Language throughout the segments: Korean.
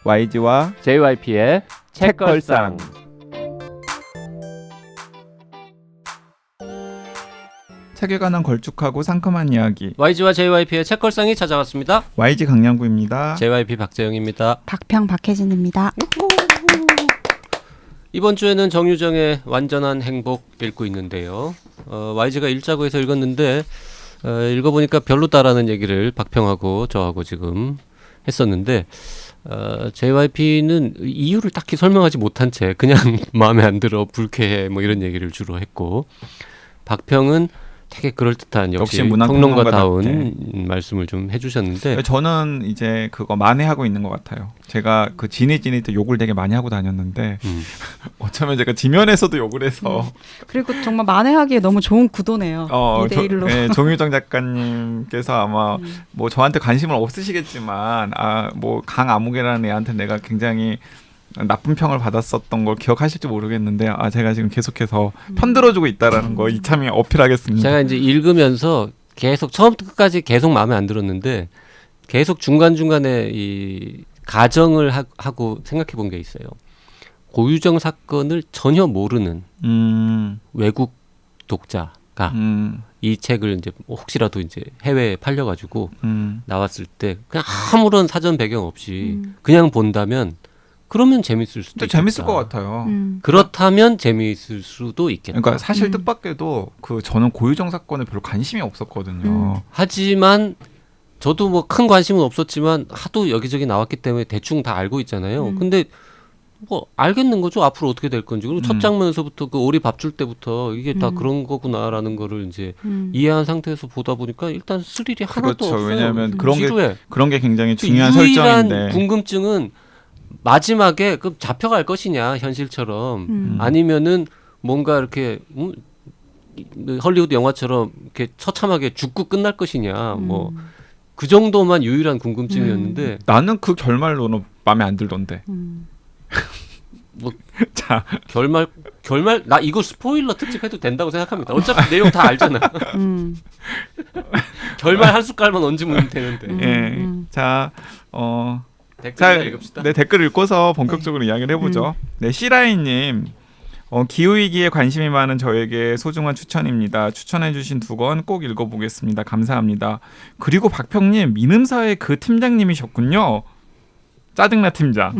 YG와 JYP의 책걸상. 책에 관한 걸쭉하고 상큼한 이야기. YG와 JYP의 책걸상이 찾아왔습니다. YG 강량구입니다. JYP 박재영입니다. 박평 박혜진입니다. 이번 주에는 정유정의 완전한 행복 읽고 있는데요. YG가 읽자고 해서 읽었는데 읽어보니까 별로다라는 얘기를 박평하고 저하고 지금 했었는데 JYP는 이유를 딱히 설명하지 못한 채 그냥 마음에 안 들어 불쾌해 뭐 이런 얘기를 주로 했고, 박평은 되게 그럴듯한 역시 평론가다운 말씀을 좀 해주셨는데, 저는 이제 그거 만회하고 있는 것 같아요. 제가 그 지니 때 욕을 되게 많이 하고 다녔는데 어쩌면 제가 지면에서도 욕을 해서 그리고 정말 만회하기에 너무 좋은 구도네요. 2대1로. 정유정 작가님께서 아마 뭐 저한테 관심은 없으시겠지만 뭐 강아무개라는 애한테 내가 굉장히 나쁜 평을 받았었던 걸 기억하실지 모르겠는데 제가 지금 계속해서 편들어주고 있다라는 거 이참에 어필하겠습니다. 제가 이제 읽으면서 계속 처음부터 끝까지 계속 마음에 안 들었는데 계속 중간중간에 이 가정을 하고 생각해 본 게 있어요. 고유정 사건을 전혀 모르는 외국 독자가 이 책을 이제 혹시라도 이제 해외에 팔려가지고 나왔을 때 그냥 아무런 사전 배경 없이 그냥 본다면 그러면 재밌을 수도 있겠다. 재밌을 것 같아요. 그렇다면 재미있을 수도 있겠다. 그러니까 사실 뜻밖에도 저는 고유정 사건에 별로 관심이 없었거든요. 하지만 저도 뭐 큰 관심은 없었지만 하도 여기저기 나왔기 때문에 대충 다 알고 있잖아요. 근데 뭐 알겠는 거죠. 앞으로 어떻게 될 건지. 그리고 첫 장면에서부터 그 오리 밥 줄 때부터 이게 다 그런 거구나라는 거를 이제 이해한 상태에서 보다 보니까 일단 스릴이 하나도 그렇죠. 없어요. 왜냐하면 그런 게 굉장히 중요한 유일한 설정인데. 궁금증은 마지막에 그 잡혀갈 것이냐 현실처럼 아니면은 뭔가 이렇게 헐리우드 영화처럼 이렇게 처참하게 죽고 끝날 것이냐 뭐 그 정도만 유일한 궁금증이었는데 나는 그 결말로는 마음에 안 들던데. 뭐 자 결말 나 이거 스포일러 특집 해도 된다고 생각합니다. 어차피 내용 다 알잖아. 결말 한 숟갈만 얹으면 되는데. 자 댓글 읽읍시다. 네, 댓글 읽고서 본격적으로 이야기를 해보죠. 네, 시라이님, 기후위기에 관심이 많은 저에게 소중한 추천입니다. 추천해주신 2권 꼭 읽어보겠습니다. 감사합니다. 그리고 박평님, 민음사의 그 팀장님이셨군요. 짜증나 팀장.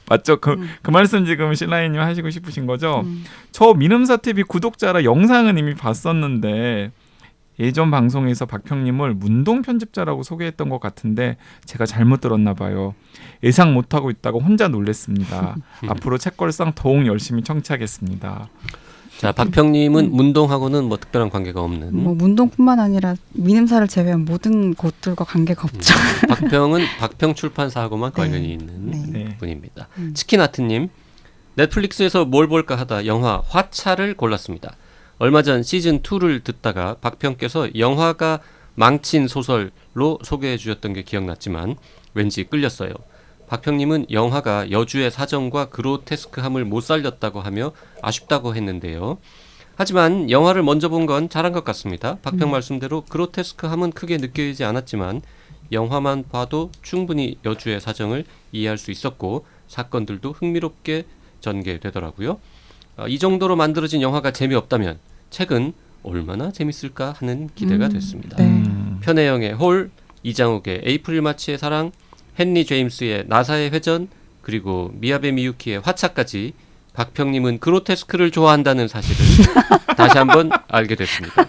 맞죠? 그 말씀 지금 시라이님 하시고 싶으신 거죠? 저 민음사 TV 구독자라 영상은 이미 봤었는데 예전 방송에서 박평님을 문동 편집자라고 소개했던 것 같은데 제가 잘못 들었나 봐요. 예상 못하고 있다고 혼자 놀랬습니다. 앞으로 책걸상 더욱 열심히 청취하겠습니다. 자, 박평님은 문동하고는 뭐 특별한 관계가 없는. 뭐 문동뿐만 아니라 민음사를 제외한 모든 곳들과 관계가 없죠. 박평은 박평 출판사하고만 관련이 있는 분입니다. 치킨아트님, 넷플릭스에서 뭘 볼까 하다 영화 화차를 골랐습니다. 얼마 전 시즌2를 듣다가 박평께서 영화가 망친 소설로 소개해 주셨던 게 기억났지만 왠지 끌렸어요. 박평님은 영화가 여주의 사정과 그로테스크함을 못 살렸다고 하며 아쉽다고 했는데요. 하지만 영화를 먼저 본 건 잘한 것 같습니다. 박평 말씀대로 그로테스크함은 크게 느껴지지 않았지만 영화만 봐도 충분히 여주의 사정을 이해할 수 있었고 사건들도 흥미롭게 전개되더라고요. 이 정도로 만들어진 영화가 재미없다면 책은 얼마나 재밌을까 하는 기대가 됐습니다. 편혜영의 홀, 이장욱의 에이프릴 마치의 사랑, 헨리 제임스의 나사의 회전, 그리고 미야베 미유키의 화차까지 박평님은 그로테스크를 좋아한다는 사실을 다시 한번 알게 됐습니다.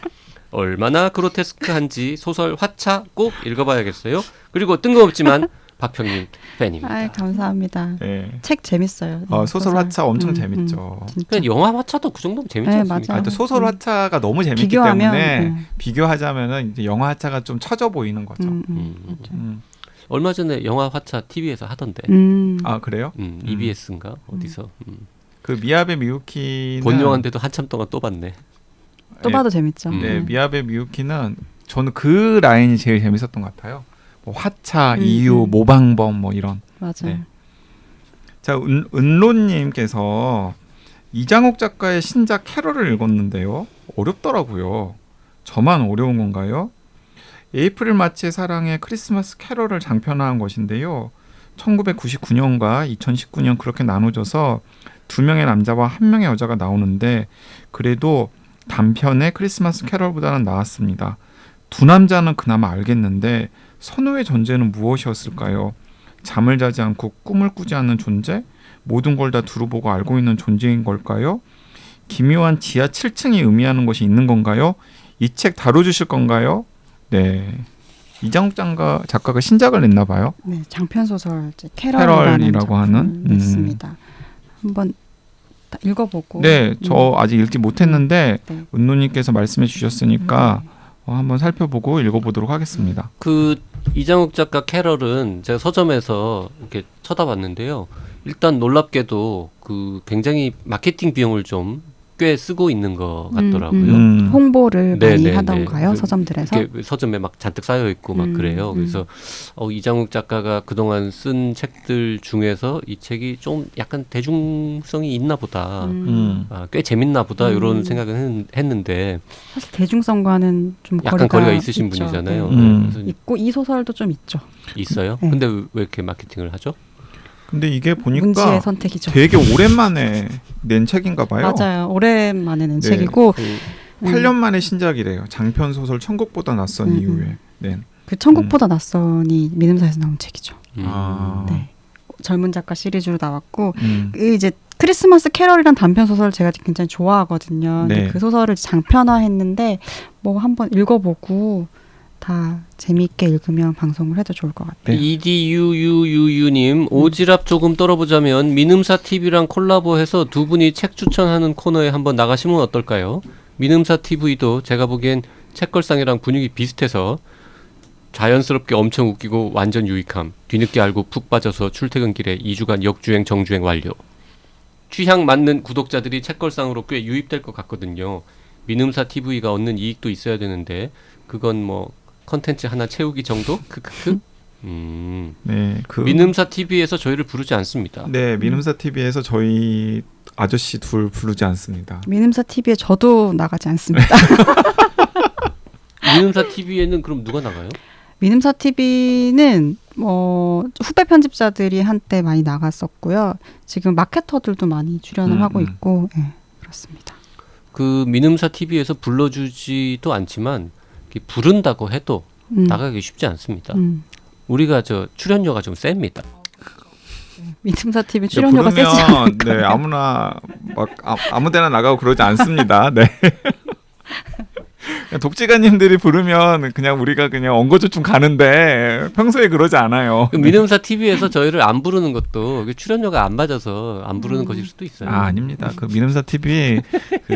얼마나 그로테스크한지 소설 화차 꼭 읽어봐야겠어요. 그리고 뜬금없지만 박평님 팬입니다. 감사합니다. 네. 책 재밌어요. 소설 화차 엄청 재밌죠. 그냥 영화 화차도 그 정도면 재밌지 않습니까? 또 소설 화차가 너무 재밌기 때문에 비교하자면은 이제 영화 화차가 좀 처져 보이는 거죠. 얼마 전에 영화 화차 TV에서 하던데. 그래요? EBS인가 어디서? 그 미야베 미유키는 본 영화인데도 한참 동안 또 봤네. 또 봐도 재밌죠. 네, 미야베 미유키는 저는 그 라인이 제일 재밌었던 것 같아요. 뭐 화차, 이유, 모방범 뭐 이런. 맞아요. 네. 자, 은로님께서 이장욱 작가의 신작 캐럴을 읽었는데요. 어렵더라고요. 저만 어려운 건가요? 에이프릴 마치의 사랑의 크리스마스 캐럴을 장편화한 것인데요. 1999년과 2019년 그렇게 나눠져서 2명의 남자와 1명의 여자가 나오는데 그래도 단편의 크리스마스 캐럴보다는 나았습니다. 두 남자는 그나마 알겠는데 선우의 존재는 무엇이었을까요? 잠을 자지 않고 꿈을 꾸지 않는 존재? 모든 걸 다 두루 보고 알고 있는 존재인 걸까요? 기묘한 지하 7층이 의미하는 것이 있는 건가요? 이 책 다뤄주실 건가요? 네, 이장욱 작가가 신작을 냈나 봐요. 네, 장편 소설 캐럴이라고 하는 냈습니다. 한번 읽어보고. 네, 저 아직 읽지 못했는데 네. 은노님께서 말씀해 주셨으니까 한번 살펴보고 읽어보도록 하겠습니다. 그 이장욱 작가 캐럴은 제가 서점에서 이렇게 쳐다봤는데요. 일단 놀랍게도 그 굉장히 마케팅 비용을 좀 꽤 쓰고 있는 것 같더라고요. 홍보를 많이 네네네. 하던가요? 서점들에서? 이렇게 서점에 막 잔뜩 쌓여 있고 막 그래요. 그래서 이장욱 작가가 그동안 쓴 책들 중에서 이 책이 좀 약간 대중성이 있나 보다. 꽤 재밌나 보다 이런 생각은 했는데 사실 대중성과는 좀 약간 거리가 있으신 있죠. 분이잖아요. 네. 그래서 있고 이 소설도 좀 있죠. 있어요? 네. 근데 왜 이렇게 마케팅을 하죠? 근데 이게 보니까 문지의 선택이죠. 되게 오랜만에 낸 책인가 봐요. 맞아요. 오랜만에 낸 네. 책이고 8년 만에 신작이래요. 장편 소설 천국보다 낯선 이후에 낸. 그 천국보다 낯선이 민음사에서 나온 책이죠. 아. 네. 젊은 작가 시리즈로 나왔고 그 이제 크리스마스 캐럴이란 단편 소설 제가 굉장히 좋아하거든요. 네. 근데 그 소설을 장편화했는데 뭐 한번 읽어보고 다 재미있게 읽으면 방송을 해도 좋을 것 같아요. 네. EDUUU님 오지랖 조금 떨어보자면 민음사 TV랑 콜라보해서 두 분이 책 추천하는 코너에 한번 나가시면 어떨까요? 민음사 TV도 제가 보기엔 책걸상이랑 분위기 비슷해서 자연스럽게 엄청 웃기고 완전 유익함. 뒤늦게 알고 푹 빠져서 출퇴근길에 2주간 역주행 정주행 완료. 취향 맞는 구독자들이 책걸상으로 꽤 유입될 것 같거든요. 민음사 TV가 얻는 이익도 있어야 되는데 그건 뭐 컨텐츠 하나 채우기 정도? 크크크. 네, 그 민음사 TV에서 저희를 부르지 않습니다. 네, 민음사 TV에서 저희 아저씨 둘 부르지 않습니다. 민음사 TV에 저도 나가지 않습니다. 민음사 TV에는 그럼 누가 나가요? 민음사 TV는 후배 편집자들이 한때 많이 나갔었고요. 지금 마케터들도 많이 출연을 하고 있고, 네, 그렇습니다. 그 민음사 TV에서 불러주지도 않지만 부른다고 해도 나가기 쉽지 않습니다. 우리가 저 출연료가 좀 셉니다. 민음사 TV 출연료가 세지 않을까요? 네, 아무나 막 아무데나 나가고 그러지 않습니다. 네. 독지가님들이 부르면 그냥 우리가 그냥 엉거주춤 가는데 평소에 그러지 않아요. 그 민음사 TV에서 저희를 안 부르는 것도 출연료가 안 맞아서 안 부르는 것일 수도 있어요. 아닙니다. 그 민음사 TV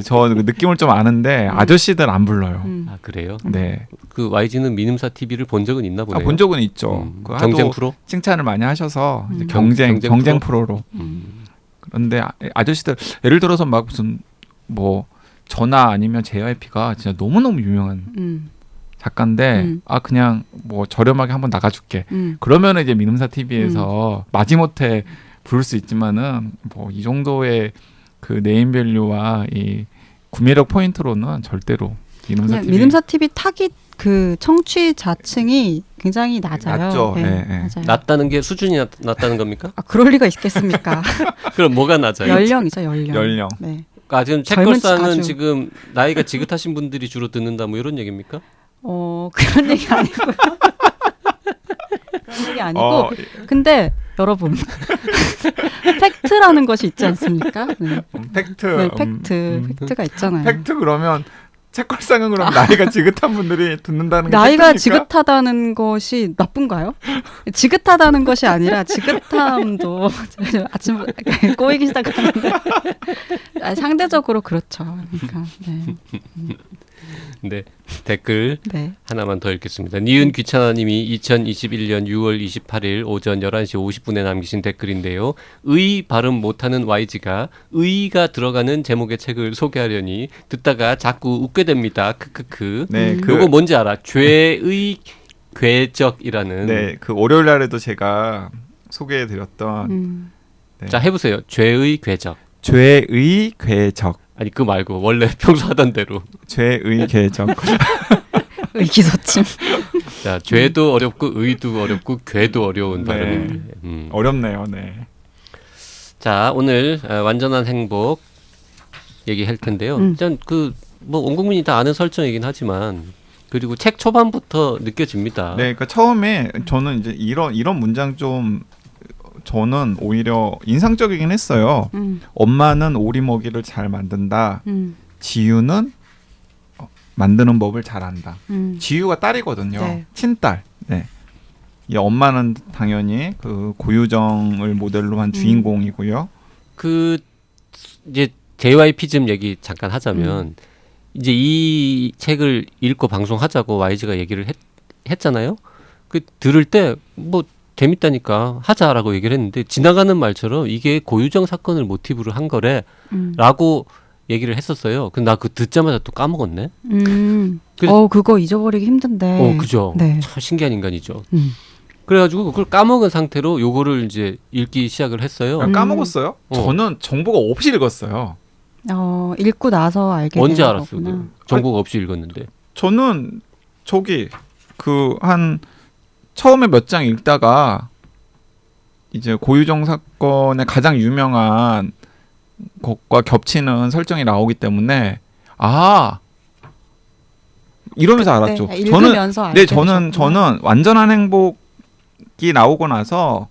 저 느낌을 좀 아는데 아저씨들 안 불러요. 아 그래요? 네. 그 YG는 민음사 TV를 본 적은 있나 보네요. 본 적은 있죠. 그 경쟁 프로? 칭찬을 많이 하셔서 이제 경쟁 경쟁 프로로. 그런데 아저씨들 예를 들어서 막 무슨 뭐 저나 아니면 JYP가 진짜 너무너무 유명한 작가인데 그냥 뭐 저렴하게 한번 나가줄게. 그러면은 이제 민음사 TV에서 마지못해 부를 수 있지만은 뭐 이 정도의 그 네임밸류와 이 구매력 포인트로는 절대로 민음사 TV 타깃 그 청취자층이 굉장히 낮아요. 낮죠. 네, 네, 네. 맞아요. 낮다는 게 수준이 낮다는 겁니까? 그럴 리가 있겠습니까? 그럼 뭐가 낮아요? 연령이죠, 연령. 연령. 네. 지금 책걸상은 지금 나이가 지긋하신 분들이 주로 듣는다 뭐 이런 얘기입니까? 그런 얘기 아니고요. 그런 얘기 아니고 근데 여러분 팩트라는 것이 있지 않습니까? 네. 팩트. 네, 팩트가 있잖아요. 팩트 그러면 책걸상은 그럼 나이가 지긋한 분들이 듣는다는 게 나이가 팩트입니까? 지긋하다는 것이 나쁜가요? 지긋하다는 것이 아니라 지긋함도 아침 꼬이기 시작하는데 상대적으로 그렇죠. 그러니까 네. 네, 댓글 네. 하나만 더 읽겠습니다. 니은 귀찮아님이 2021년 6월 28일 오전 11시 50분에 남기신 댓글인데요. 의 발음 못하는 YG가 의가 들어가는 제목의 책을 소개하려니 듣다가 자꾸 웃게 됩니다. 크크크. 네, 요거 뭔지 알아? 죄의 궤적이라는. 네, 그 월요일 날에도 제가 소개해드렸던. 네. 자 해보세요. 죄의 궤적. 죄의 궤적. 아니 그 말고 원래 평소 하던 대로. 죄의 궤적. 의기소침. 자, 죄도 어렵고 의도 어렵고 괴도 어려운 네. 발음인데. 어렵네요. 네. 자, 오늘 완전한 행복 얘기할 텐데요. 일단 뭐 온 국민이 다 아는 설정이긴 하지만 그리고 책 초반부터 느껴집니다. 네, 그러니까 처음에 저는 이제 이런 문장 좀 저는 오히려 인상적이긴 했어요. 엄마는 오리 먹이를 잘 만든다. 지유는 만드는 법을 잘 안다. 지유가 딸이거든요. 네. 친딸. 네. 이 엄마는 당연히 그 고유정을 모델로 한 주인공이고요. 그 이제 JYP즘 얘기 잠깐 하자면 이제 이 책을 읽고 방송하자고 YG가 얘기를 했잖아요. 그 들을 때 뭐 재밌다니까 하자라고 얘기를 했는데 지나가는 말처럼 이게 고유정 사건을 모티브로 한 거래라고 얘기를 했었어요. 근데 나 그거 듣자마자 또 까먹었네. 그거 잊어버리기 힘든데. 그죠. 네. 참 신기한 인간이죠. 그래가지고 그걸 까먹은 상태로 요거를 이제 읽기 시작을 했어요. 까먹었어요? 저는 정보가 없이 읽었어요. 읽고 나서 알게 언제 된 알았어요? 거구나. 정보가 없이 읽었는데. 저는 저기 한 처음에 몇 장 읽다가 이제 고유정 사건의 가장 유명한 것과 겹치는 설정이 나오기 때문에 이러면서 알았죠. 읽으면서 알게 되셨구나. 저는 완전한 행복이 나오고 나서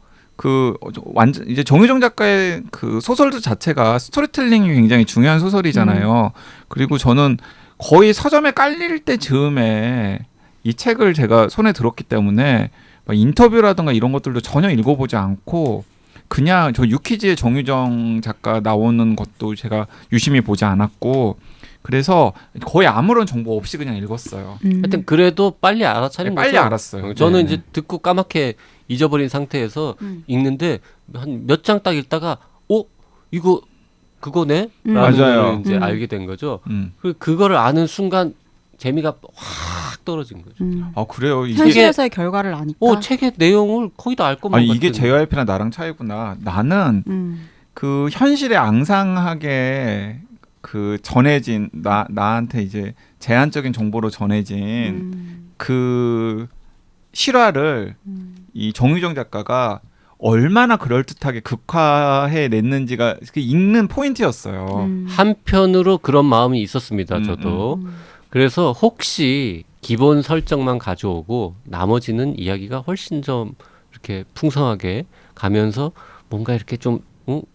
완전 이제 정유정 작가의 그 소설 자체가 스토리텔링이 굉장히 중요한 소설이잖아요. 그리고 저는 거의 서점에 깔릴 때 즈음에 이 책을 제가 손에 들었기 때문에 인터뷰라든가 이런 것들도 전혀 읽어보지 않고 그냥 저 유키즈의 정유정 작가 나오는 것도 제가 유심히 보지 않았고 그래서 거의 아무런 정보 없이 그냥 읽었어요. 하여튼 그래도 빨리 알아차린 거죠. 빨리 알았어요. 저는 네. 이제 듣고 까맣게 잊어버린 상태에서 읽는데 한 몇 장 딱 읽다가 이거 그거네? 라는 맞아요. 걸 이제 알게 된 거죠. 음. 그거를 아는 순간 재미가 확 떨어진 거죠. 그래요. 이게 현실에서의 결과를 아니까. 책의 내용을 거의 다 알 것만 같은. 이게 JYP랑 나랑 차이구나. 나는 그 현실에 앙상하게 그 전해진 나한테 이제 제한적인 정보로 전해진 그 실화를 이 정유정 작가가 얼마나 그럴듯하게 극화해 냈는지가 읽는 포인트였어요. 한편으로 그런 마음이 있었습니다. 저도. 그래서 혹시 기본 설정만 가져오고 나머지는 이야기가 훨씬 좀 이렇게 풍성하게 가면서 뭔가 이렇게 좀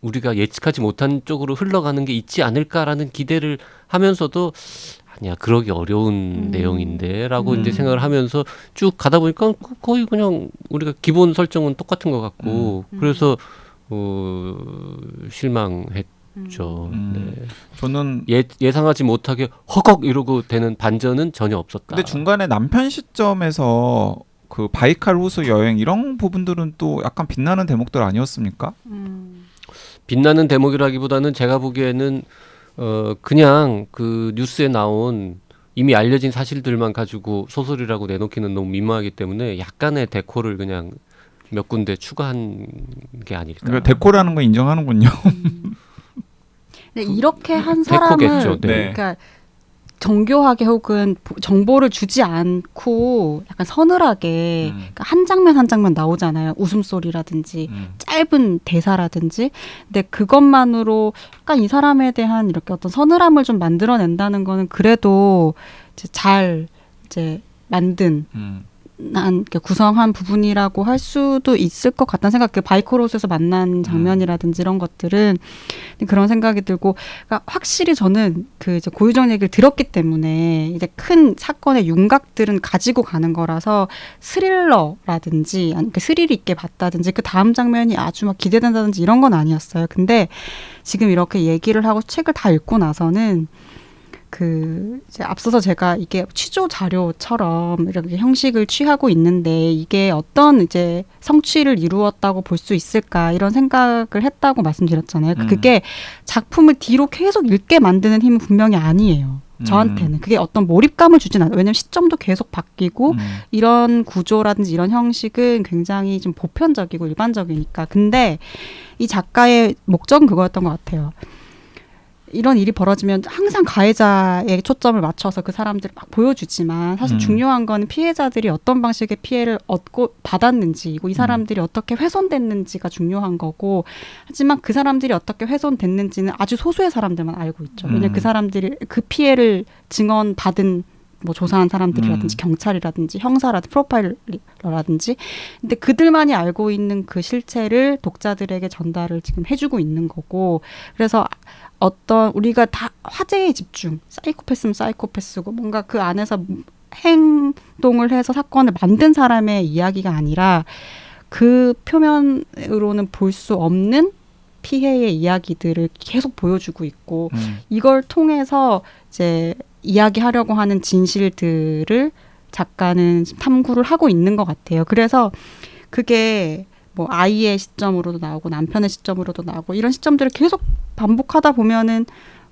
우리가 예측하지 못한 쪽으로 흘러가는 게 있지 않을까라는 기대를 하면서도 아니야 그러기 어려운 내용인데라고 이제 생각을 하면서 쭉 가다 보니까 거의 그냥 우리가 기본 설정은 똑같은 것 같고 그래서 실망했죠. 네. 저는 예상하지 못하게 허걱 이러고 되는 반전은 전혀 없었다. 근데 중간에 남편 시점에서 그 바이칼 호수 여행 이런 부분들은 또 약간 빛나는 대목들 아니었습니까? 빛나는 대목이라기보다는 제가 보기에는 그냥 그 뉴스에 나온 이미 알려진 사실들만 가지고 소설이라고 내놓기는 너무 민망하기 때문에 약간의 데코를 그냥 몇 군데 추가한 게 아닐까. 그러니까 데코라는 거 인정하는군요. 근데 이렇게 한 사람을 데코겠죠. 네. 그러니까 정교하게 혹은 정보를 주지 않고 약간 서늘하게 그러니까 한 장면 한 장면 나오잖아요. 웃음소리라든지 짧은 대사라든지. 근데 그것만으로 약간 이 사람에 대한 이렇게 어떤 서늘함을 좀 만들어낸다는 거는 그래도 이제 잘 이제 만든 구성한 부분이라고 할 수도 있을 것 같다는 생각. 그 바이코로스에서 만난 장면이라든지 이런 것들은 그런 생각이 들고, 그러니까 확실히 저는 그 이제 고유정 얘기를 들었기 때문에 이제 큰 사건의 윤곽들은 가지고 가는 거라서 스릴러라든지 아니 그 스릴 있게 봤다든지 그 다음 장면이 아주 막 기대된다든지 이런 건 아니었어요. 근데 지금 이렇게 얘기를 하고 책을 다 읽고 나서는 그 이제 앞서서 제가 이게 취조 자료처럼 이렇게 형식을 취하고 있는데 이게 어떤 이제 성취를 이루었다고 볼 수 있을까 이런 생각을 했다고 말씀드렸잖아요. 그게 작품을 뒤로 계속 읽게 만드는 힘은 분명히 아니에요. 저한테는 그게 어떤 몰입감을 주진 않아요. 왜냐하면 시점도 계속 바뀌고 이런 구조라든지 이런 형식은 굉장히 좀 보편적이고 일반적이니까. 근데 이 작가의 목적은 그거였던 것 같아요. 이런 일이 벌어지면 항상 가해자에 초점을 맞춰서 그 사람들을 막 보여주지만 사실 중요한 거는 피해자들이 어떤 방식의 피해를 얻고 받았는지이고 이 사람들이 어떻게 훼손됐는지가 중요한 거고 하지만 그 사람들이 어떻게 훼손됐는지는 아주 소수의 사람들만 알고 있죠. 왜냐하면 그 사람들이 그 피해를 증언받은 뭐 조사한 사람들이라든지 경찰이라든지 형사라든지 프로파일러라든지 근데 그들만이 알고 있는 그 실체를 독자들에게 전달을 지금 해주고 있는 거고 그래서 어떤 우리가 다 화제에 집중 사이코패스면 사이코패스고 뭔가 그 안에서 행동을 해서 사건을 만든 사람의 이야기가 아니라 그 표면으로는 볼 수 없는 피해의 이야기들을 계속 보여주고 있고 이걸 통해서 이제 이야기하려고 하는 진실들을 작가는 탐구를 하고 있는 것 같아요. 그래서 그게 뭐 아이의 시점으로도 나오고 남편의 시점으로도 나오고 이런 시점들을 계속 반복하다 보면은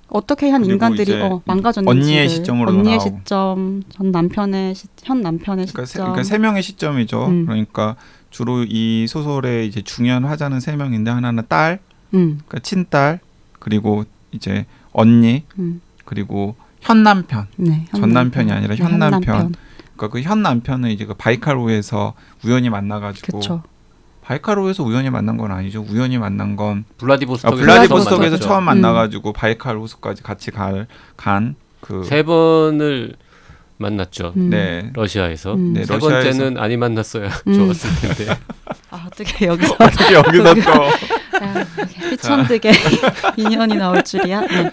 어떻게 한 인간들이 망가졌는지 언니의 시점으로도 언니의 나오고. 시점, 현 남편의 시점. 그러니까 세 명의 시점이죠. 그러니까 주로 이 소설의 이제 중요한 화자는 세 명인데 하나는 딸, 그러니까 친딸, 그리고 이제 언니, 그리고 현 남편, 네, 전 남편이 아니라 네, 현 남편. 그러니까 그 현 남편은 이제 그 바이카로에서 우연히 만나가지고. 그쵸. 바이카로에서 우연히 만난 건 아니죠. 우연히 만난 건 블라디보스톡에서 처음 만나가지고 바이칼 호수까지 같이 간 그 세 번을 만났죠. 네. 러시아에서. 네, 세 번째는 아니 만났어야 좋았을 텐데. 아, 어떻게 여기서 어떻게 여기서 또 휘천득의 인연이 나올 줄이야. 네.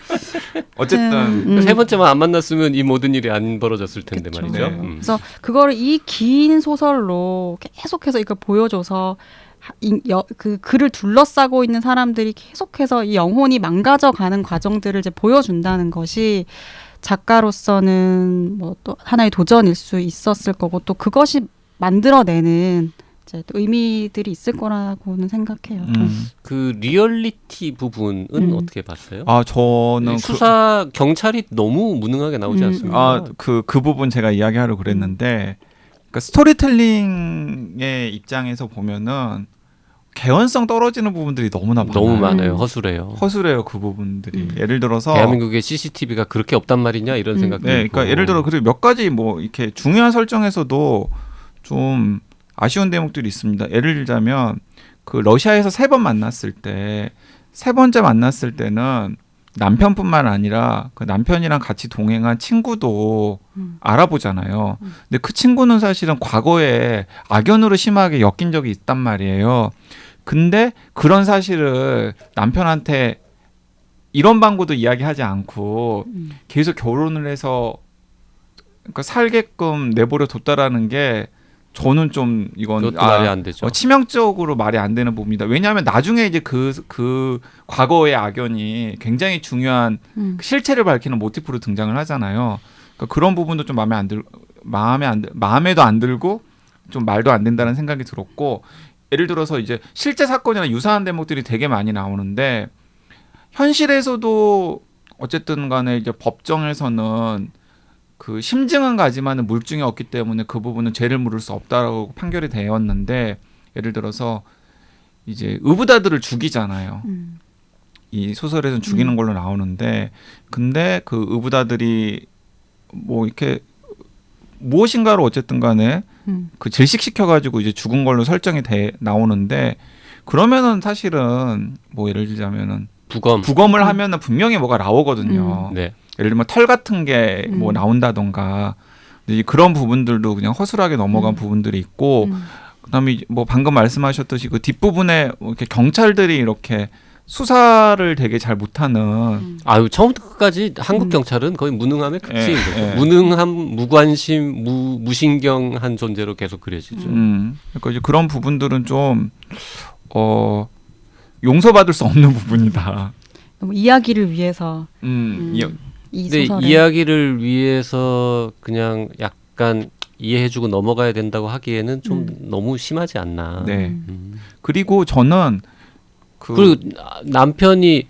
어쨌든 세 번째만 안 만났으면 이 모든 일이 안 벌어졌을 텐데 그쵸. 말이죠. 네. 그래서 그거를 이 긴 소설로 계속해서 이걸 보여줘서 그 글을 둘러싸고 있는 사람들이 계속해서 이 영혼이 망가져가는 과정들을 이제 보여준다는 것이 작가로서는 뭐 또 하나의 도전일 수 있었을 거고 또 그것이 만들어내는 이제 또 의미들이 있을 거라고는 생각해요. 그 리얼리티 부분은 어떻게 봤어요? 아 저는 수사 경찰이 너무 무능하게 나오지 않습니까? 그 부분 제가 이야기하려고 그랬는데 그러니까 스토리텔링의 입장에서 보면은 개연성 떨어지는 부분들이 너무나 많아요. 너무 많아요. 허술해요. 그 부분들이. 예를 들어서 대한민국에 CCTV가 그렇게 없단 말이냐 이런 생각도 네, 있고. 그러니까 예를 들어 그리고 몇 가지 뭐 이렇게 중요한 설정에서도 좀 아쉬운 대목들이 있습니다. 예를 들자면 그 러시아에서 세 번 만났을 때 세 번째 만났을 때는 남편뿐만 아니라 그 남편이랑 같이 동행한 친구도 알아보잖아요. 근데 그 친구는 사실은 과거에 악연으로 심하게 엮인 적이 있단 말이에요. 근데 그런 사실을 남편한테 이런 방구도 이야기하지 않고 계속 결혼을 해서 그러니까 살게끔 내버려 뒀다라는 게 저는 좀 이건 말이 안 되죠. 치명적으로 말이 안 되는 부분이다. 왜냐하면 나중에 이제 그 과거의 악연이 굉장히 중요한 실체를 밝히는 모티프로 등장을 하잖아요. 그러니까 그런 부분도 좀 마음에도 안 들고 좀 말도 안 된다는 생각이 들었고 예를 들어서 이제 실제 사건이나 유사한 대목들이 되게 많이 나오는데 현실에서도 어쨌든 간에 이제 법정에서는 그 심증은 가지만은 물증이 없기 때문에 그 부분은 죄를 물을 수 없다라고 판결이 되었는데 예를 들어서 이제 의붓아들을 죽이잖아요. 이 소설에서는 죽이는 걸로 나오는데 근데 그 의붓아들이 뭐 이렇게 무엇인가로 어쨌든 간에 그 질식시켜가지고 이제 죽은 걸로 설정이 나오는데 그러면은 사실은 뭐 예를 들자면은 부검을 하면은 분명히 뭐가 나오거든요. 네. 예를 들면 털 같은 게 뭐 나온다던가 그런 부분들도 그냥 허술하게 넘어간 부분들이 있고 그다음에 뭐 방금 말씀하셨듯이 그 뒷부분에 뭐 이렇게 경찰들이 이렇게 수사를 되게 잘 못하는 아유 처음부터 끝까지 한국 경찰은 거의 무능함의 극치인 거죠. 무능함, 무관심, 무신경한 존재로 계속 그려지죠. 그러니까 이제 그런 부분들은 좀 용서받을 수 없는 부분이다. 너무 이야기를 위해서 근데 이야기를 위해서 그냥 약간 이해해주고 넘어가야 된다고 하기에는 좀 너무 심하지 않나. 네. 그리고 저는 그리고 남편이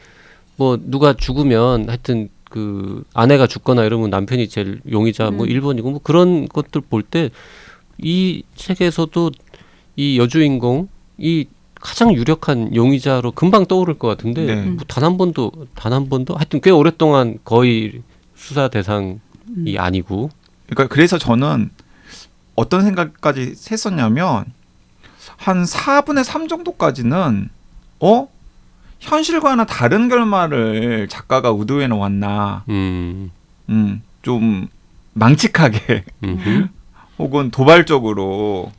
뭐 누가 죽으면 하여튼 그 아내가 죽거나 이러면 남편이 제일 용의자 뭐 1번이고 뭐 그런 것들 볼 때 이 책에서도 이 여주인공이 가장 유력한 용의자로 금방 떠오를 것 같은데 네. 뭐 단 한 번도 하여튼 꽤 오랫동안 거의 수사 대상이 아니고. 그러니까 그래서 저는 어떤 생각까지 했었냐면 한 4분의 3 정도까지는 현실과는 다른 결말을 작가가 의도해 놓았나. 좀 망측하게 혹은 도발적으로.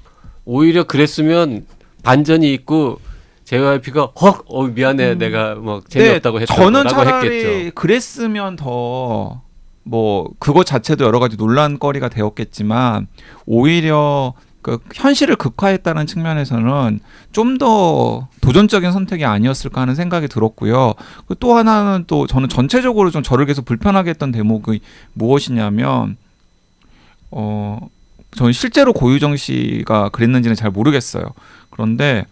오히려 그랬으면 반전이 있고 JYP가 미안해 내가 뭐 재미없다고 했다고 저는 라고 차라리 했겠죠. 그랬으면 더 뭐 그것 자체도 여러 가지 논란거리가 되었겠지만 오히려 그 현실을 극화했다는 측면에서는 좀 더 도전적인 선택이 아니었을까 하는 생각이 들었고요. 또 하나는 또 저는 전체적으로 좀 저를 계속 불편하게 했던 대목이 무엇이냐면 저는 실제로 고유정 씨가 그랬는지는 잘 모르겠어요. 그런데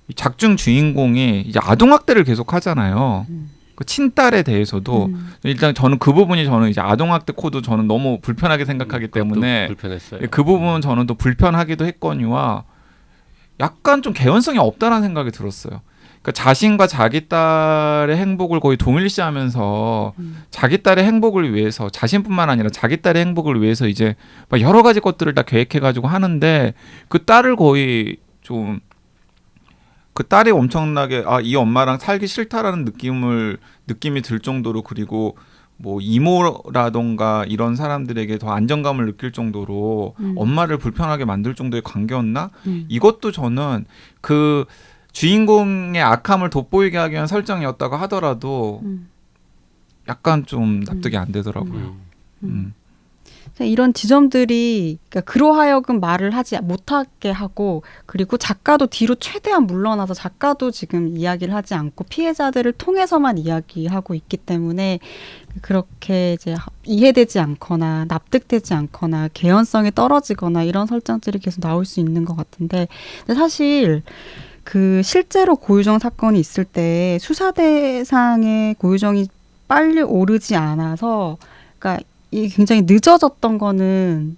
이 작중 주인공이 이제 아동학대를 계속 하잖아요. 그 친딸에 대해서도 일단 저는 그 부분이 저는 이제 아동학대 코드 저는 너무 불편하게 생각하기 때문에 불편했어요. 그 부분은 저는 또 불편하기도 했거니와 약간 좀 개연성이 없다는 생각이 들었어요. 그러니까 자신과 자기 딸의 행복을 거의 동일시하면서 자기 딸의 행복을 위해서 자신뿐만 아니라 자기 딸의 행복을 위해서 이제 막 여러 가지 것들을 다 계획해가지고 하는데 그 딸을 거의 좀 그 딸이 엄청나게 이 엄마랑 살기 싫다라는 느낌이 들 정도로 그리고 뭐 이모라던가 이런 사람들에게 더 안정감을 느낄 정도로 엄마를 불편하게 만들 정도의 관계였나? 이것도 저는 그 주인공의 악함을 돋보이게 하기 위한 설정이었다고 하더라도 약간 좀 납득이 안 되더라고요. 이런 지점들이 그러니까 그로하여금 말을 하지 못하게 하고 그리고 작가도 뒤로 최대한 물러나서 작가도 지금 이야기를 하지 않고 피해자들을 통해서만 이야기하고 있기 때문에 그렇게 이제 이해되지 않거나 납득되지 않거나 개연성이 떨어지거나 이런 설정들이 계속 나올 수 있는 것 같은데 근데 사실 그 실제로 고유정 사건이 있을 때 수사 대상에 고유정이 빨리 오르지 않아서 그러니까 이 굉장히 늦어졌던 거는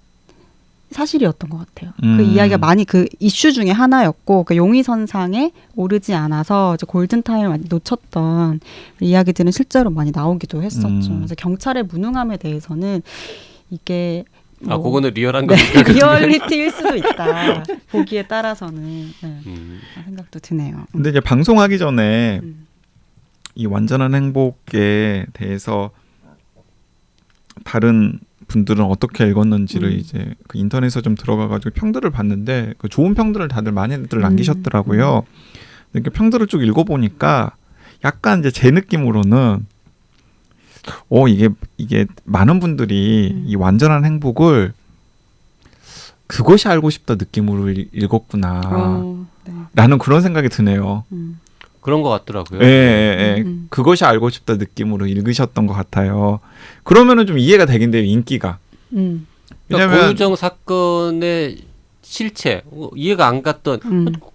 사실이었던 것 같아요. 그 이야기가 많이 그 이슈 중에 하나였고 그 용의선상에 오르지 않아서 이제 골든타임을 많이 놓쳤던 이야기들은 실제로 많이 나오기도 했었죠. 그래서 경찰의 무능함에 대해서는 이게 그거는 리얼한 네, 거니까. 리얼리티일 수도 있다. 보기에 따라서는 생각도 드네요. 근데 이제 방송하기 전에 이 완전한 행복에 대해서 다른 분들은 어떻게 읽었는지를 이제 그 인터넷에 좀 들어가가지고 평들을 봤는데 그 좋은 평들을 다들 많이들 남기셨더라고요. 이렇게 평들을 쭉 읽어보니까 약간 이제 제 느낌으로는 이게 많은 분들이 이 완전한 행복을 그것이 알고 싶다 느낌으로 읽었구나 라는 그런 생각이 드네요. 그런 것 같더라고요. 예. 그것이 알고 싶다 느낌으로 읽으셨던 것 같아요. 그러면은 좀 이해가 되긴 돼요, 인기가. 그러니까 왜냐면 고유정 사건의 실체 이해가 안 갔던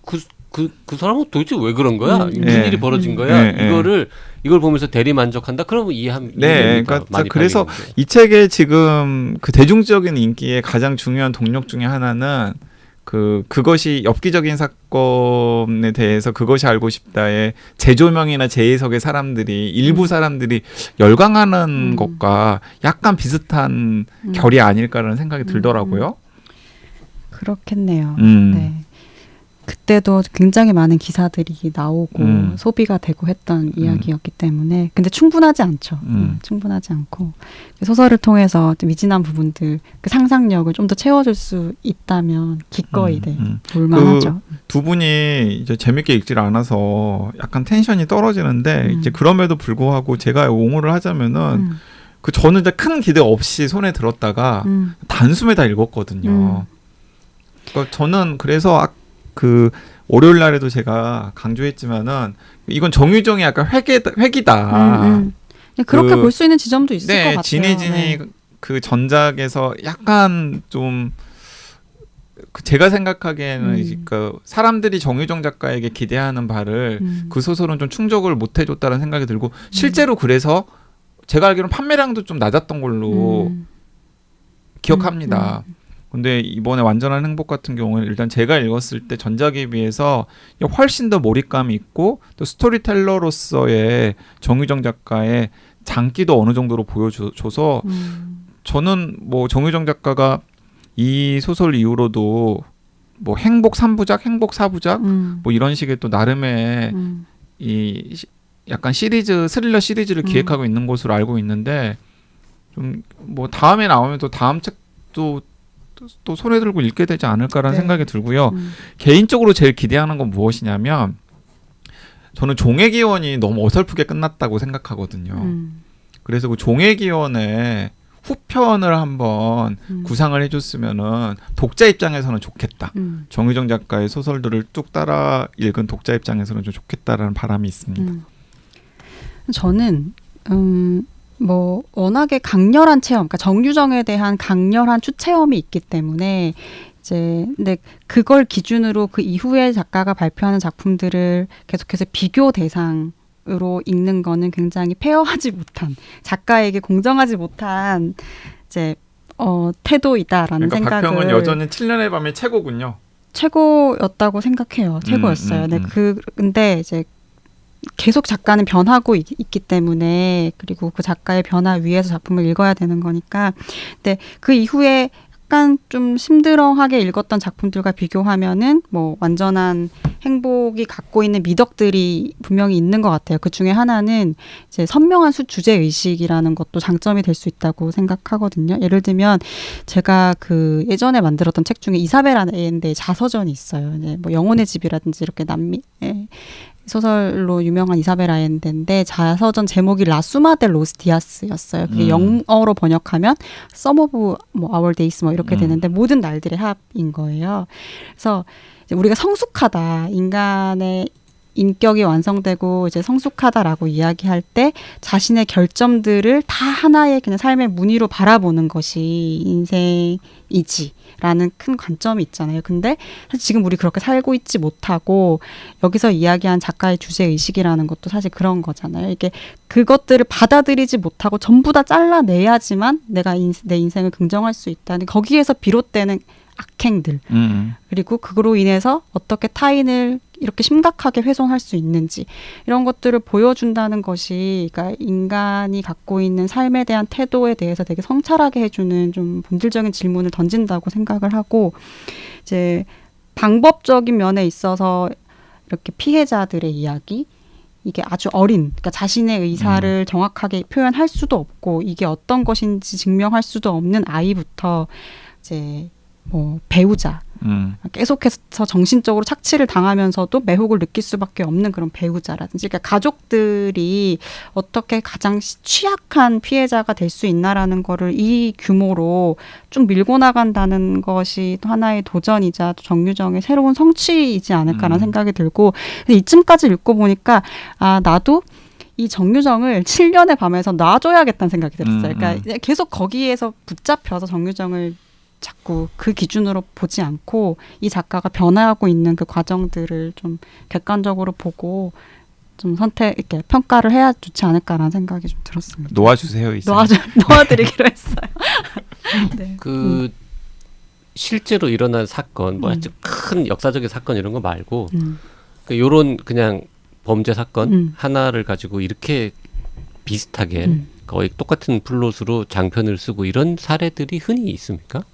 그 사람은 도대체 왜 그런 거야? 무슨 일이 벌어진 거야? 이걸 보면서 대리 만족한다? 그러면 네, 그러니까 그래서 이 책의 지금 그 대중적인 인기의 가장 중요한 동력 중에 하나는 그것이 엽기적인 사건에 대해서 그것이 알고 싶다의 재조명이나 재해석의 사람들이 일부 사람들이 열광하는 것과 약간 비슷한 결이 아닐까라는 생각이 들더라고요. 그렇겠네요. 네. 그때도 굉장히 많은 기사들이 나오고 소비가 되고 했던 이야기였기 때문에 근데 충분하지 않죠. 충분하지 않고 소설을 통해서 미진한 부분들 그 상상력을 좀 더 채워줄 수 있다면 기꺼이 볼만하죠. 두 분이 이제 재밌게 읽질 않아서 약간 텐션이 떨어지는데 이제 그럼에도 불구하고 제가 옹호를 하자면은 저는 이제 큰 기대 없이 손에 들었다가 단숨에 다 읽었거든요. 그러니까 저는 그래서 월요일 날에도 제가 강조했지만은 이건 정유정이 약간 획이다. 그렇게 볼 수 있는 지점도 있을 것 같아요. 진혜진이 그 전작에서 약간 좀 제가 생각하기에는 사람들이 정유정 작가에게 기대하는 바를 그 소설은 좀 충족을 못 해줬다는 생각이 들고 실제로 그래서 제가 알기로는 판매량도 좀 낮았던 걸로 기억합니다. 근데 이번에 완전한 행복 같은 경우는 일단 제가 읽었을 때 전작에 비해서 훨씬 더 몰입감이 있고 또 스토리텔러로서의 정유정 작가의 장기도 어느 정도로 보여줘서 저는 뭐 정유정 작가가 이 소설 이후로도 뭐 행복 3부작, 행복 4부작 뭐 이런 식의 또 나름의 이 약간 시리즈 스릴러 시리즈를 기획하고 있는 것으로 알고 있는데 좀 뭐 다음에 나오면 또 다음 책도 또 손에 들고 읽게 되지 않을까라는 네. 생각이 들고요. 개인적으로 제일 기대하는 건 무엇이냐면 저는 종의기원이 너무 어설프게 끝났다고 생각하거든요. 그래서 그 종의기원의 후편을 한번 구상을 해줬으면은 독자 입장에서는 좋겠다. 정유정 작가의 소설들을 뚝 따라 읽은 독자 입장에서는 좀 좋겠다라는 바람이 있습니다. 저는 뭐 워낙에 강렬한 체험, 그러니까 정유정에 대한 강렬한 추체험이 있기 때문에 이제 근데 그걸 기준으로 그 이후에 작가가 발표하는 작품들을 계속해서 비교 대상으로 읽는 거는 굉장히 페어하지 못한 작가에게 공정하지 못한 이제 태도이다라는 그러니까 생각을 박평은 여전히 7년의 밤의 최고군요. 최고였다고 생각해요. 최고였어요. 네, 근데 이제 계속 작가는 변하고 있기 때문에 그리고 그 작가의 변화 위에서 작품을 읽어야 되는 거니까 근데 그 이후에 약간 좀 심드렁하게 읽었던 작품들과 비교하면은 뭐 완전한 행복이 갖고 있는 미덕들이 분명히 있는 것 같아요. 그 중에 하나는 이제 선명한 주제 의식이라는 것도 장점이 될 수 있다고 생각하거든요. 예를 들면 제가 그 예전에 만들었던 책 중에 이사벨 아엔데의 자서전이 있어요. 이제 뭐 영혼의 집이라든지 이렇게 남미 소설로 유명한 이사벨 아엔데인데 자서전 제목이 라수마 델 로스 디아스였어요. 그게 영어로 번역하면 Some of Our Days 뭐 이렇게 되는데 모든 날들의 합인 거예요. 그래서 이제 우리가 성숙하다, 인간의 인격이 완성되고 이제 성숙하다라고 이야기할 때 자신의 결점들을 다 하나의 그냥 삶의 무늬로 바라보는 것이 인생이지라는 큰 관점이 있잖아요. 근데 사실 지금 우리 그렇게 살고 있지 못하고 여기서 이야기한 작가의 주제 의식이라는 것도 사실 그런 거잖아요. 이게 그것들을 받아들이지 못하고 전부 다 잘라내야지만 내가 내 인생을 긍정할 수 있다는 거기에서 비롯되는 악행들 그리고 그거로 인해서 어떻게 타인을 이렇게 심각하게 훼손할 수 있는지 이런 것들을 보여준다는 것이 그러니까 인간이 갖고 있는 삶에 대한 태도에 대해서 되게 성찰하게 해주는 좀 본질적인 질문을 던진다고 생각을 하고 이제 방법적인 면에 있어서 이렇게 피해자들의 이야기 이게 아주 어린 그러니까 자신의 의사를 정확하게 표현할 수도 없고 이게 어떤 것인지 증명할 수도 없는 아이부터 이제 뭐 배우자 계속해서 정신적으로 착취를 당하면서도 매혹을 느낄 수밖에 없는 그런 배우자라든지 그러니까 가족들이 어떻게 가장 취약한 피해자가 될 수 있나라는 거를 이 규모로 쭉 밀고 나간다는 것이 또 하나의 도전이자 정유정의 새로운 성취이지 않을까라는 생각이 들고 이쯤까지 읽고 보니까 아 나도 이 정유정을 7년의 밤에서 놔줘야겠다는 생각이 들었어요. 그러니까 계속 거기에서 붙잡혀서 정유정을 자꾸 그 기준으로 보지 않고 이 작가가 변화하고 있는 그 과정들을 좀 객관적으로 보고 좀 이렇게 평가를 해야 좋지 않을까라는 생각이 좀 들었습니다. 놓아주세요. 이제. 놓아드리기로 했어요. 네. 실제로 일어난 사건, 뭐 아주 큰 역사적인 사건 이런 거 말고 요런 그냥 범죄 사건 하나를 가지고 이렇게 비슷하게 거의 똑같은 플롯으로 장편을 쓰고 이런 사례들이 흔히 있습니까?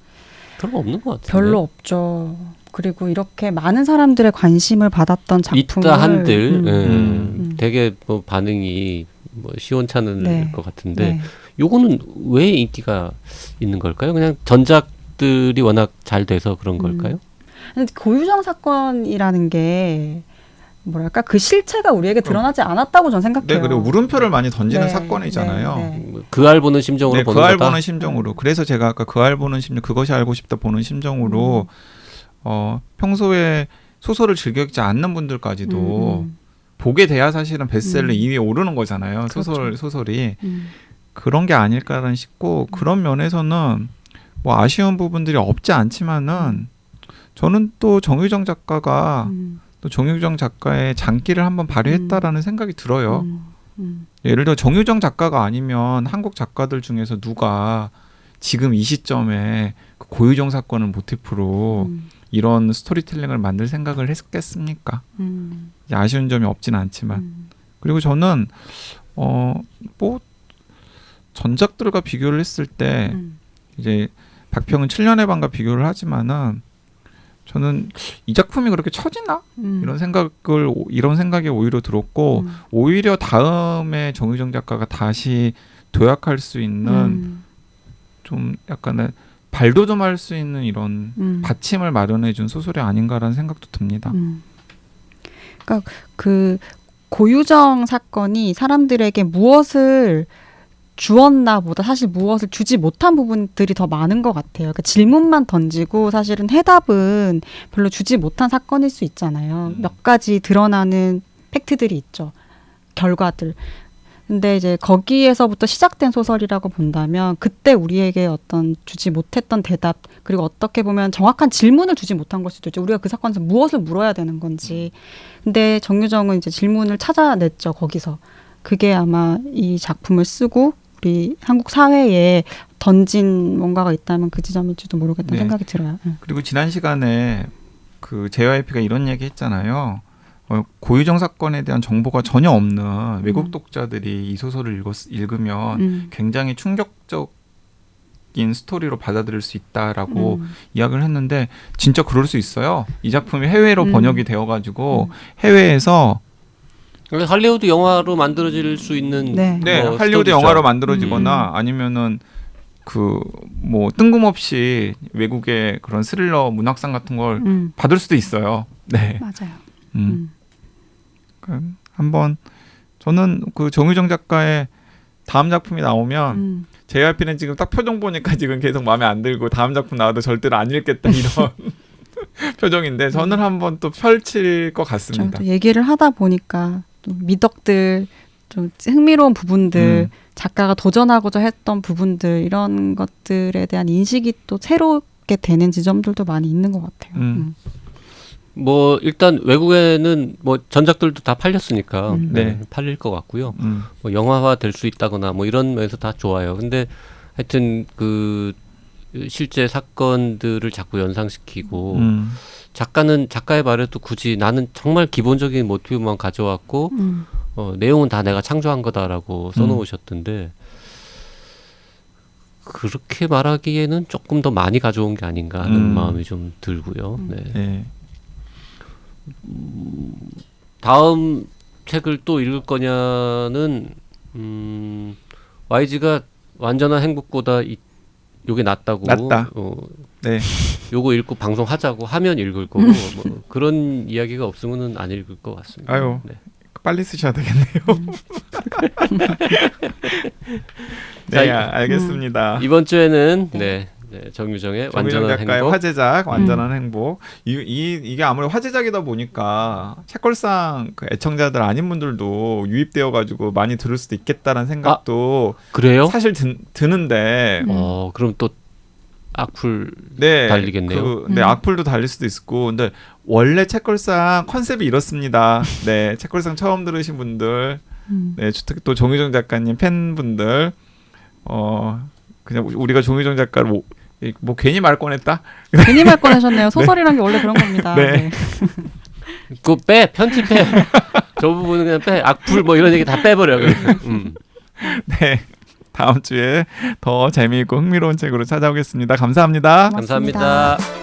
별로 없는 것 같아요. 별로 없죠. 그리고 이렇게 많은 사람들의 관심을 받았던 작품을 있다 한들 되게 뭐 반응이 뭐 시원찮을 것 같은데 요거는 왜 인기가 있는 걸까요? 그냥 전작들이 워낙 잘 돼서 그런 걸까요? 고유정 사건이라는 게 뭐랄까 그 실체가 우리에게 드러나지 않았다고 저는 생각해요. 네, 그리고 물음표를 많이 던지는 사건이잖아요. 그 알 보는 심정으로 보는 거다. 거다. 그 알 보는 심정으로. 그래서 제가 아까 그 알 보는 심정, 그것이 알고 싶다 보는 심정으로 평소에 소설을 즐겨 읽지 않는 분들까지도 보게 돼야 사실은 베스트셀러 2위에 오르는 거잖아요. 그렇죠. 소설이 그런 게 아닐까라는 싶고 그런 면에서는 뭐 아쉬운 부분들이 없지 않지만은 저는 또 정유정 작가가 또 정유정 작가의 장기를 한번 발휘했다라는 생각이 들어요. 예를 들어 정유정 작가가 아니면 한국 작가들 중에서 누가 지금 이 시점에 그 고유정 사건을 모티프로 이런 스토리텔링을 만들 생각을 했겠습니까? 이제 아쉬운 점이 없지는 않지만 그리고 저는 뭐 전작들과 비교를 했을 때 이제 박평은 7년의 밤과 비교를 하지만은 저는 이 작품이 그렇게 처지나 이런 생각이 오히려 들었고 오히려 다음에 정유정 작가가 다시 도약할 수 있는 좀 약간의 발돋움할 수 있는 이런 받침을 마련해준 소설이 아닌가라는 생각도 듭니다. 그러니까 그 고유정 사건이 사람들에게 무엇을 주었나 보다 사실 무엇을 주지 못한 부분들이 더 많은 것 같아요. 그러니까 질문만 던지고 사실은 해답은 별로 주지 못한 사건일 수 있잖아요. 몇 가지 드러나는 팩트들이 있죠. 결과들. 근데 이제 거기에서부터 시작된 소설이라고 본다면 그때 우리에게 어떤 주지 못했던 대답 그리고 어떻게 보면 정확한 질문을 주지 못한 걸 수도 있죠. 우리가 그 사건에서 무엇을 물어야 되는 건지. 근데 정유정은 이제 질문을 찾아냈죠. 거기서. 그게 아마 이 작품을 쓰고 우리 한국 사회에 던진 뭔가가 있다면 그 지점일지도 모르겠다는 생각이 들어요. 그리고 지난 시간에 그 JYP가 이런 얘기 했잖아요. 고유정 사건에 대한 정보가 전혀 없는 외국 독자들이 이 소설을 읽으면 굉장히 충격적인 스토리로 받아들일 수 있다라고 이야기를 했는데 진짜 그럴 수 있어요. 이 작품이 해외로 번역이 되어가지고 해외에서 할리우드 영화로 만들어질 수 있는 뭐 할리우드 영화로 만들어지거나 아니면은 그 뭐 뜬금없이 외국의 그런 스릴러 문학상 같은 걸 받을 수도 있어요. 네, 맞아요. 한번 저는 그 정유정 작가의 다음 작품이 나오면 JYP는 지금 딱 표정 보니까 지금 계속 마음에 안 들고 다음 작품 나와도 절대로 안 읽겠다 이런 표정인데 저는 한번 또 펼칠 것 같습니다. 얘기를 하다 보니까 또 미덕들 좀 흥미로운 부분들 작가가 도전하고자 했던 부분들 이런 것들에 대한 인식이 또 새롭게 되는 지점들도 많이 있는 것 같아요. 뭐 일단 외국에는 뭐 전작들도 다 팔렸으니까 팔릴 것 같고요. 뭐 영화화 될 수 있다거나 뭐 이런 면에서 다 좋아요. 근데 하여튼 그 실제 사건들을 자꾸 연상시키고 작가는 작가의 말에도 굳이 나는 정말 기본적인 모티브만 가져왔고 내용은 다 내가 창조한 거다라고 써놓으셨던데 그렇게 말하기에는 조금 더 많이 가져온 게 아닌가 하는 마음이 좀 들고요. 네. 다음 책을 또 읽을 거냐는 YG가 완전한 행복보다 요게 낫다. 네. 요거 읽고 방송하자고 하면 읽을 거고 뭐 그런 이야기가 없으면은 안 읽을 것 같습니다. 아유, 빨리 쓰셔야 되겠네요. 네, 알겠습니다. 이번 주에는 정유정의 완전한 작가의 행복. 화제작 완전한 행복. 이게 아무래도 화제작이다 보니까 책걸상 그 애청자들 아닌 분들도 유입되어 가지고 많이 들을 수도 있겠다라는 생각도 그래요? 사실 드는데 그럼 또 악플 달리겠네요. 악플도 달릴 수도 있고 근데 원래 책걸상 컨셉이 이렇습니다. 네, 책걸상 처음 들으신 분들, 특히 또 정유정 작가님 팬분들, 그냥 우리가 정유정 작가를 뭐 괜히 말 꺼냈다. 괜히 말 꺼내셨네요. 소설이란 게 원래 그런 겁니다. 그거 편집해. 저 부분은 그냥 빼. 악플 뭐 이런 얘기 다 빼버려. 네. 다음 주에 더 재미있고 흥미로운 책으로 찾아오겠습니다. 감사합니다. 고맙습니다. 감사합니다.